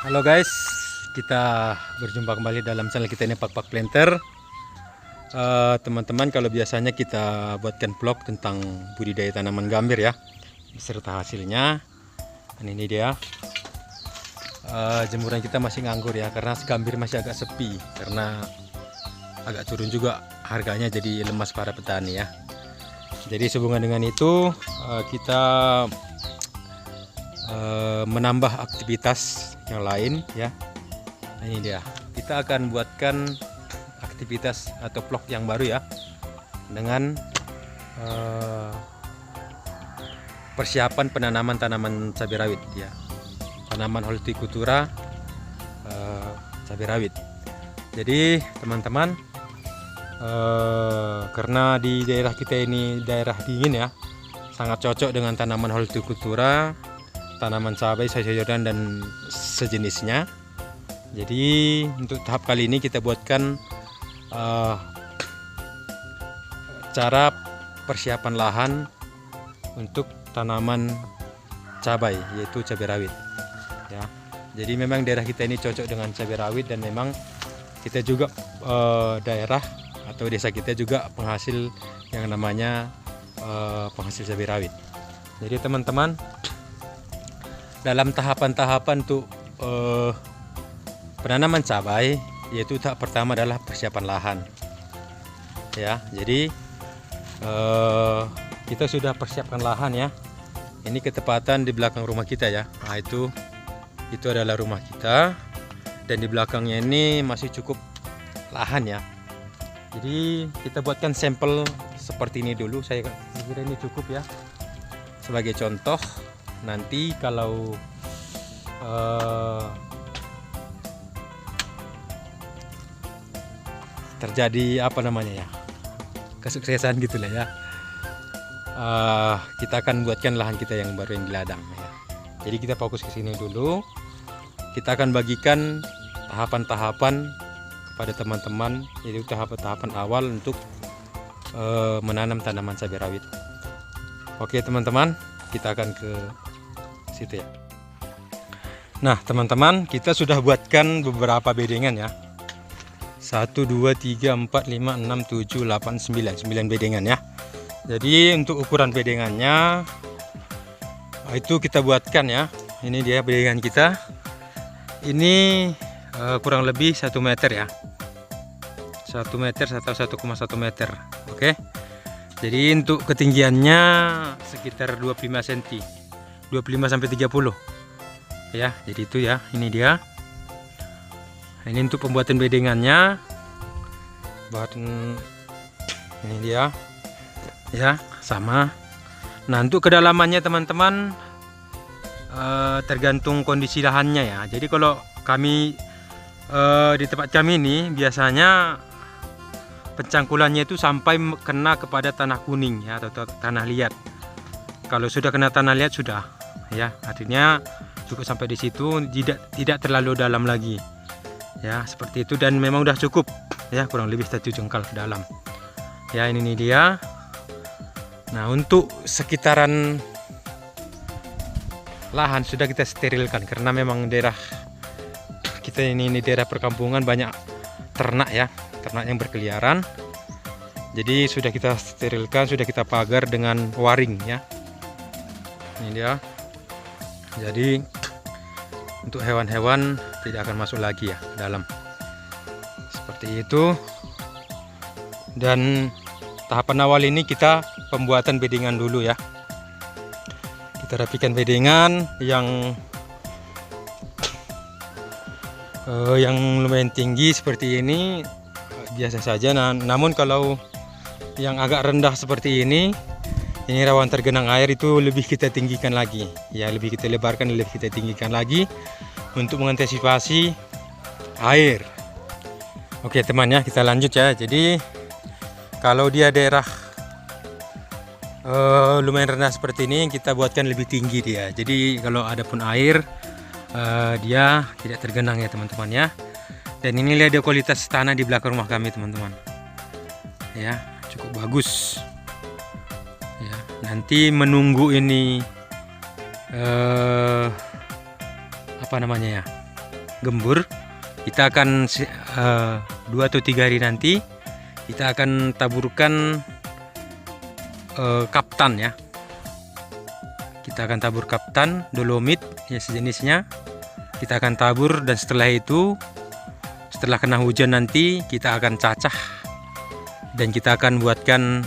Halo guys, kita berjumpa kembali dalam channel kita ini Pak Planter. Teman-teman, kalau biasanya kita buatkan vlog tentang budidaya tanaman gambir ya, beserta hasilnya. Dan ini dia. Jemuran kita masih nganggur ya, karena gambir masih agak sepi, karena agak turun juga harganya, jadi lemas para petani ya. Jadi sehubungan dengan itu kita menambah aktivitas yang lain ya. Nah, ini dia, kita akan buatkan aktivitas atau vlog yang baru ya, dengan persiapan penanaman tanaman cabai rawit ya, tanaman hortikultura cabai rawit. Jadi teman-teman, karena di daerah kita ini daerah dingin ya, sangat cocok dengan tanaman hortikultura, tanaman cabai, sayur-sayuran dan sejenisnya. Jadi untuk tahap kali ini kita buatkan cara persiapan lahan untuk tanaman cabai, yaitu cabai rawit ya. Jadi memang daerah kita ini cocok dengan cabai rawit, dan memang kita juga daerah atau desa kita juga penghasil yang namanya penghasil cabai rawit. Jadi teman-teman, dalam tahapan-tahapan untuk penanaman cabai, yaitu tahap pertama adalah persiapan lahan ya. Jadi kita sudah persiapkan lahan ya. Ini ketepatan di belakang rumah kita ya. Nah, itu adalah rumah kita, dan di belakangnya ini masih cukup lahan ya. Jadi kita buatkan sampel seperti ini dulu. Saya kira ini cukup ya, sebagai contoh. Nanti kalau terjadi apa namanya ya, kesuksesan gitulah ya, kita akan buatkan lahan kita yang baru yang di ladang ya. Jadi kita fokus ke sini dulu. Kita akan bagikan tahapan-tahapan kepada teman-teman, yaitu tahapan-tahapan awal untuk menanam tanaman cabai rawit. Oke teman-teman, kita akan ke situ ya. Nah teman-teman, kita sudah buatkan beberapa bedengan ya. 1, 2, 3, 4, 5, 6, 7, 8, 9 bedengan ya. Jadi untuk ukuran bedengannya itu kita buatkan ya. Ini dia bedengan kita. Ini kurang lebih 1 meter ya, 1 meter atau 1,1 meter. Oke. Jadi untuk ketinggiannya sekitar 25 cm, 25 sampai 30 ya. Jadi itu ya, ini dia. Ini untuk pembuatan bedengannya. Ini dia ya, sama. Nah untuk kedalamannya teman-teman, tergantung kondisi lahannya ya. Jadi kalau kami di tempat kami ini biasanya pencangkulannya itu sampai kena kepada tanah kuning ya, atau tanah liat. Kalau sudah kena tanah liat sudah ya, artinya cukup sampai di situ, tidak terlalu dalam lagi ya, seperti itu. Dan memang udah cukup ya, kurang lebih 1 jengkal ke dalam ya. Ini dia. Nah untuk sekitaran lahan sudah kita sterilkan, karena memang daerah kita ini daerah perkampungan, banyak ternak ya, ternak yang berkeliaran. Jadi sudah kita sterilkan, sudah kita pagar dengan waring ya. Ini dia. Jadi untuk hewan-hewan tidak akan masuk lagi ya dalam, seperti itu. Dan tahapan awal ini kita pembuatan bedengan dulu ya. Kita rapikan bedengan yang lumayan tinggi seperti ini biasa saja. Namun kalau yang agak rendah seperti ini rawan tergenang air, itu lebih kita tinggikan lagi ya, lebih kita lebarkan, lebih kita tinggikan lagi untuk mengantisipasi air. Oke teman ya, kita lanjut ya. Jadi kalau dia daerah lumayan rendah seperti ini, kita buatkan lebih tinggi dia. Jadi kalau ada pun air, dia tidak tergenang ya teman-teman ya. Dan ini lihat dia kualitas tanah di belakang rumah kami teman-teman ya, cukup bagus ya. Nanti menunggu ini apa namanya ya, gembur. Kita akan 2 atau 3 hari nanti kita akan taburkan kaptan ya. Kita akan tabur kaptan, dolomit ya sejenisnya. Kita akan tabur, dan setelah itu, setelah kena hujan nanti kita akan cacah dan kita akan buatkan